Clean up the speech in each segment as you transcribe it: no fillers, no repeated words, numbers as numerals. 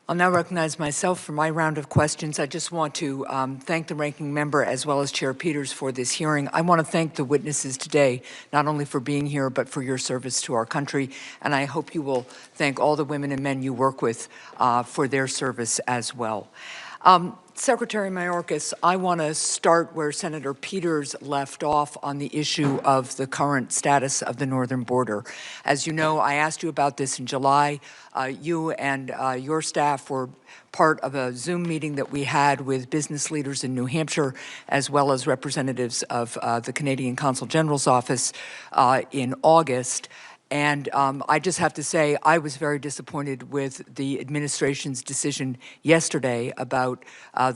I'll now recognize myself for my round of questions. I just want to thank the ranking member as well as Chair Peters for this hearing. I want to thank the witnesses today, not only for being here, but for your service to our country. And I hope you will thank all the women and men you work with for their service as well. Secretary Mayorkas, I want to start where Senator Peters left off on the issue of the current status of the northern border. As you know, I asked you about this in July. You and your staff were part of a Zoom meeting that we had with business leaders in New Hampshire, as well as representatives of the Canadian Consul General's office in August. And I just have to say, I was very disappointed with the administration's decision yesterday about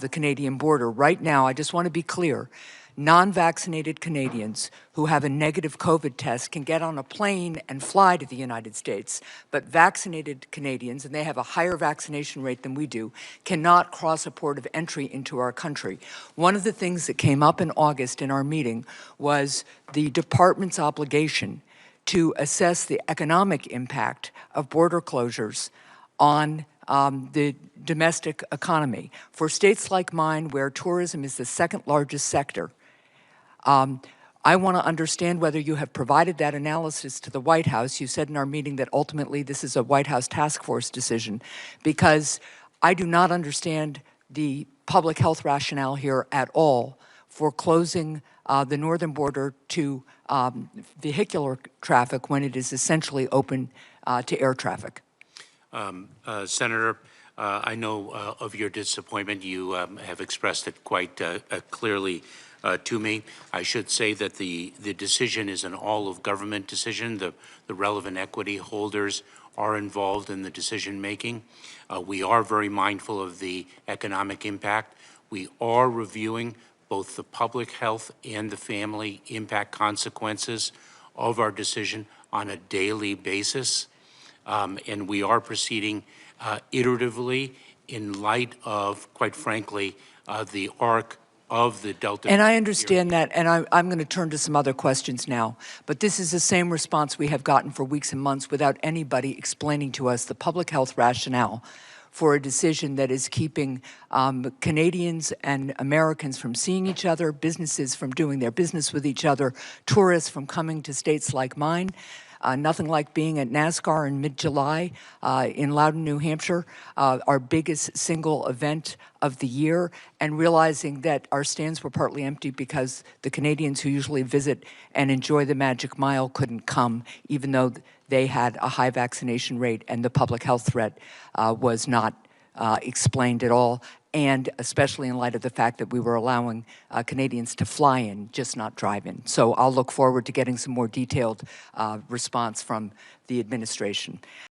the Canadian border. Right now, I just want to be clear, non-vaccinated Canadians who have a negative COVID test can get on a plane and fly to the United States, but vaccinated Canadians, and they have a higher vaccination rate than we do, cannot cross a port of entry into our country. One of the things that came up in August in our meeting was the department's obligation to assess the economic impact of border closures on the domestic economy. For states like mine, where tourism is the second largest sector, I want to understand whether you have provided that analysis to the White House. You said in our meeting that ultimately this is a White House task force decision, because I do not understand the public health rationale here at all for closing the northern border to vehicular traffic when it is essentially open to air traffic. Senator, I know of your disappointment. You have expressed it quite clearly to me. I should say that the decision is an all-of-government decision. The relevant equity holders are involved in the decision-making. We are very mindful of the economic impact. We are reviewing both the public health and the family impact consequences of our decision on a daily basis. And we are proceeding iteratively in light of, quite frankly, the arc of the Delta. And I understand that, and I'm going to turn to some other questions now, but this is the same response we have gotten for weeks and months without anybody explaining to us the public health rationale for a decision that is keeping Canadians and Americans from seeing each other, businesses from doing their business with each other, tourists from coming to states like mine. Nothing like being at NASCAR in mid-July in Loudon, New Hampshire, our biggest single event of the year, and realizing that our stands were partly empty because the Canadians who usually visit and enjoy the Magic Mile couldn't come, even though they had a high vaccination rate and the public health threat was not explained at all, and especially in light of the fact that we were allowing Canadians to fly in, just not drive in. So I'll look forward to getting some more detailed response from the administration.